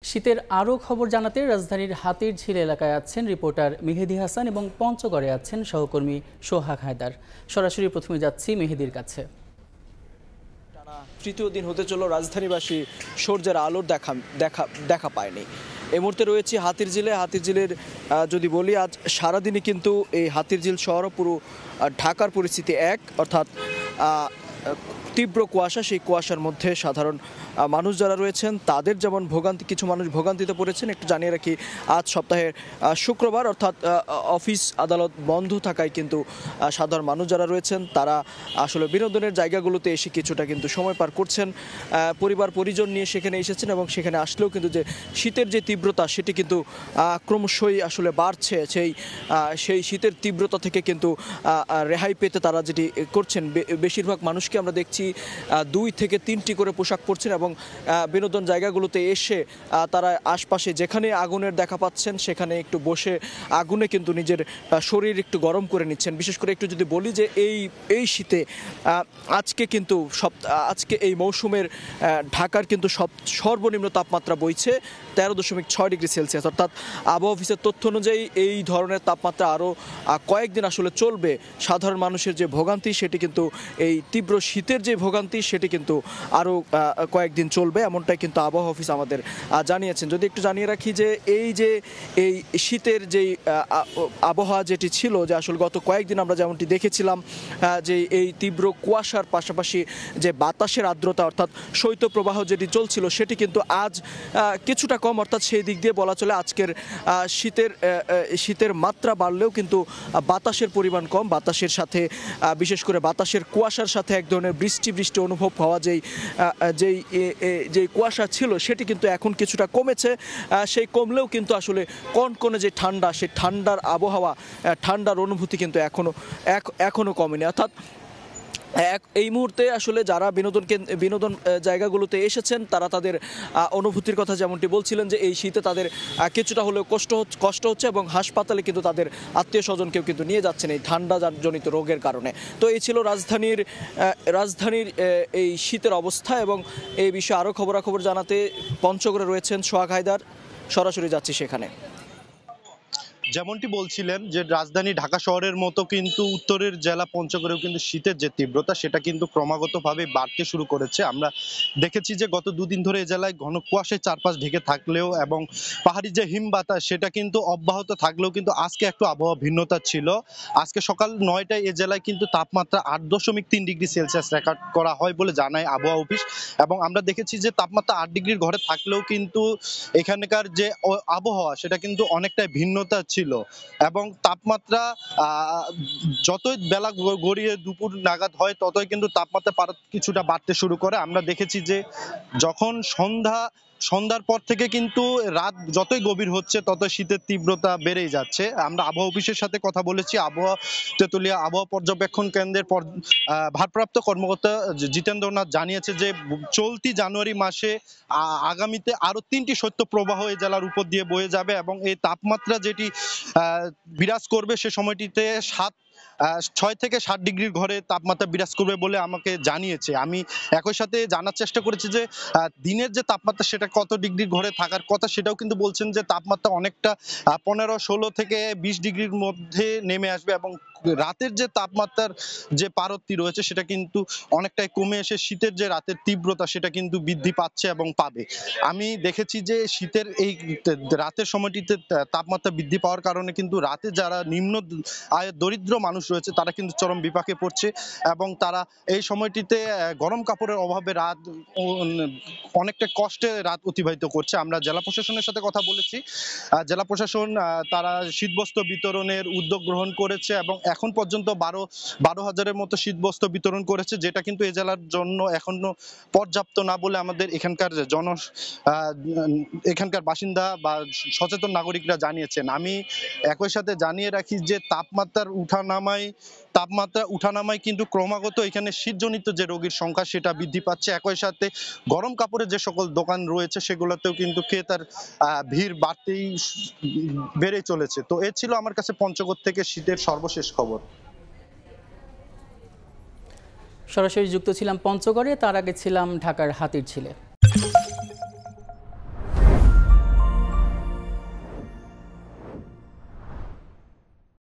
শীতের আরও খবর জানাতে রাজধানীর হাতিরঝিল এলাকায় আছেন রিপোর্টার মেহেদী হাসান এবং পঞ্চগড়ে আছেন সহকর্মী সোহাগ হায়দার। সরাসরি প্রথমে যাচ্ছি মেহেদীর কাছে। তৃতীয় দিন হতে চলল রাজধানীবাসী সূর্যের আলোর দেখা পায়নি। এই মুহূর্তে রয়েছে হাতিরঝিলের যদি বলি আজ সারাদিনই কিন্তু এই হাতিরঝিল শহর পুরো ঢাকার পরিস্থিতি এক, অর্থাৎ তীব্র কুয়াশা। সেই কুয়াশার মধ্যে সাধারণ মানুষ যারা রয়েছেন তাদের যেমন কিছু মানুষ ভোগান্তিতে পড়েছেন। একটু জানিয়ে রাখি, আজ সপ্তাহের শুক্রবার, অর্থাৎ অফিস আদালত বন্ধ থাকায় কিন্তু সাধারণ মানুষ যারা রয়েছেন তারা আসলে বিনোদনের জায়গাগুলোতে এসে কিছুটা কিন্তু সময় পার করছেন। পরিবার পরিজন নিয়ে সেখানে এসেছেন এবং সেখানে আসলেও কিন্তু যে শীতের যে তীব্রতা সেটি কিন্তু ক্রমশই আসলে বাড়ছে। সেই শীতের তীব্রতা থেকে কিন্তু রেহাই পেতে তারা যেটি করছেন, বেশিরভাগ মানুষকে আমরা দেখছি 2 থেকে 3টি করে পোশাক পরছেন এবং বিনোদন জায়গাগুলোতে এসে তারা আশপাশে যেখানে আগুনের দেখা পাচ্ছেন সেখানে একটু বসে আগুনে কিন্তু নিজের শরীর একটু গরম করে নিচ্ছেন। বিশেষ করে একটু যদি বলি যে এই শীতে আজকে এই মৌসুমের ঢাকার কিন্তু সর্বনিম্ন তাপমাত্রা বইছে 13.6 ডিগ্রি সেলসিয়াস, অর্থাৎ আবহাওয়া অফিসের তথ্য অনুযায়ী এই ধরনের তাপমাত্রা আরও কয়েকদিন আসলে চলবে। সাধারণ মানুষের যে ভোগান্তি সেটি কিন্তু এই তীব্র শীতের যে ভোগান্তি সেটি কিন্তু আরও কয়েকদিন চলবে, এমনটাই কিন্তু আবহাওয়া অফিস আমাদের জানিয়েছেন। যদি একটু জানিয়ে রাখি যে এই শীতের যেই আবহাওয়া যেটি ছিল, যে আসলে গত কয়েকদিন আমরা যেমনটি দেখেছিলাম যে এই তীব্র কুয়াশার পাশাপাশি যে বাতাসের আর্দ্রতা অর্থাৎ শৈত্যপ্রবাহ যেটি চলছিল সেটি কিন্তু আজ কিছুটা কম, অর্থাৎ সেই দিক দিয়ে বলা চলে আজকের শীতের মাত্রা বাড়লেও কিন্তু বাতাসের পরিমাণ কম। বাতাসের সাথে বিশেষ করে বাতাসের কুয়াশার সাথে এক ধরনের বৃষ্টি অনুভব হওয়া যেই কুয়াশা ছিল সেটি কিন্তু এখন কিছুটা কমেছে। সেই কমলেও কিন্তু আসলে কনকনে যে ঠান্ডা, সেই ঠান্ডার আবহাওয়া, ঠান্ডার অনুভূতি কিন্তু এখনো কমেনি। অর্থাৎ এই মুহূর্তে আসলে যারা বিনোদন জায়গাগুলোতে এসেছেন তারা তাদের অনুভূতির কথা যেমনটি বলছিলেন যে এই শীতে তাদের কিছুটা হলেও কষ্ট হচ্ছে এবং হাসপাতালে কিন্তু তাদের আত্মীয় স্বজনকেও কিন্তু নিয়ে যাচ্ছেন এই ঠান্ডা জনিত রোগের কারণে। তো এই ছিল রাজধানীর এই শীতের অবস্থা, এবং এই বিষয়ে আরও খবরাখবর জানাতে পঞ্চগড়ে রয়েছেন সোহাগ হায়দার। সরাসরি যাচ্ছি সেখানে। যেমনটি বলছিলেন যে রাজধানী ঢাকা শহরের মতো কিন্তু উত্তরের জেলা পঞ্চগড়েও কিন্তু শীতের যে তীব্রতা সেটা কিন্তু ক্রমাগতভাবে বাড়তে শুরু করেছে। আমরা দেখেছি যে গত 2 দিন ধরে এই জেলায় ঘন কুয়াশায় চারপাশ ঢেকে থাকলেও এবং পাহাড়ি যে হিম বাতাস সেটা কিন্তু অব্যাহত থাকলেও কিন্তু আজকে একটু আবহাওয়া ভিন্নতা ছিল। আজকে সকাল 9টায় এই জেলায় কিন্তু তাপমাত্রা 8.3 ডিগ্রি সেলসিয়াস রেকর্ড করা হয় বলে জানায় আবহাওয়া অফিস, এবং আমরা দেখেছি যে তাপমাত্রা 8 ডিগ্রির ঘরে থাকলেও কিন্তু এখানকার যে আবহাওয়া সেটা কিন্তু অনেকটাই ভিন্নতা ছিল। এবং তাপমাত্রা যতই বেলা গড়িয়ে দুপুর নাগাদ হয় ততই কিন্তু তাপমাত্রা কিছুটা বাড়তে শুরু করে। আমরা দেখেছি যে যখন সন্ধ্যার পর থেকে কিন্তু রাত যতই গভীর হচ্ছে ততই শীতের তীব্রতা বেড়েই যাচ্ছে। আমরা আবহাওয়া অফিসের সাথে কথা বলেছি। তেঁতুলিয়া আবহাওয়া পর্যবেক্ষণ কেন্দ্রের ভারপ্রাপ্ত কর্মকর্তা জিতেন্দ্রনাথ জানিয়েছে যে চলতি জানুয়ারি মাসে আগামীতে আরো 3টি শৈত্যপ্রবাহ এই জেলার উপর দিয়ে বয়ে যাবে এবং এই তাপমাত্রা যেটি বিরাজ করবে সে সময়টিতে 6 থেকে 7 ডিগ্রির ঘরে তাপমাত্রা বিরাজ করবে বলে আমাকে জানিয়েছে। আমি একই সাথে জানার চেষ্টা করেছি যে দিনের যে তাপমাত্রা সেটা কত ডিগ্রির ঘরে থাকার কথা, সেটাও কিন্তু বলছেন যে তাপমাত্রা অনেকটা 15-16 থেকে 20 ডিগ্রির মধ্যে নেমে আসবে এবং রাতের যে তাপমাত্রার যে পারত্তি রয়েছে সেটা কিন্তু অনেকটাই কমে এসে শীতের যে রাতের তীব্রতা সেটা কিন্তু বৃদ্ধি পাচ্ছে এবং পাবে। আমি দেখেছি যে শীতের এই রাতের সময়টিতে তাপমাত্রা বৃদ্ধি পাওয়ার কারণে কিন্তু রাতে যারা নিম্ন আয়ের দরিদ্র মানুষ রয়েছে তারা কিন্তু চরম বিপাকে পড়ছে এবং তারা এই সময়টিতে গরম কাপড়ের অভাবে রাত অনেকটা কষ্টে রাত অতিবাহিত করছে। আমরা জেলা প্রশাসনের সাথে কথা বলেছি। জেলা প্রশাসন তারা শীতবস্ত্র বিতরণের উদ্যোগ গ্রহণ করেছে এবং এখন পর্যন্ত 12,000-এর মতো শীতবস্ত্র বিতরণ করেছে, যেটা কিন্তু এই জেলার জন্য এখনো পর্যাপ্ত না বলে আমাদের এখানকার বাসিন্দা বা সচেতন নাগরিকরা জানিয়েছেন। আমি একই সাথে জানিয়ে রাখি যে তাপমাত্রা উঠানামায় কিন্তু ক্রমাগত এখানে শীতজনিত যে রোগীর সংখ্যা সেটা বৃদ্ধি পাচ্ছে। একই সাথে গরম কাপড়ের যে সকল দোকান রয়েছে সেগুলোতেও কিন্তু ক্রেতার ভিড় বেড়ে চলেছে। তো এ ছিল আমার কাছে পঞ্চগড় থেকে শীতের সর্বশেষ খবর। সরাসরি যুক্ত ছিলাম পঞ্চগড়ে, তার আগে ছিলাম ঢাকার হাতিরঝিলে।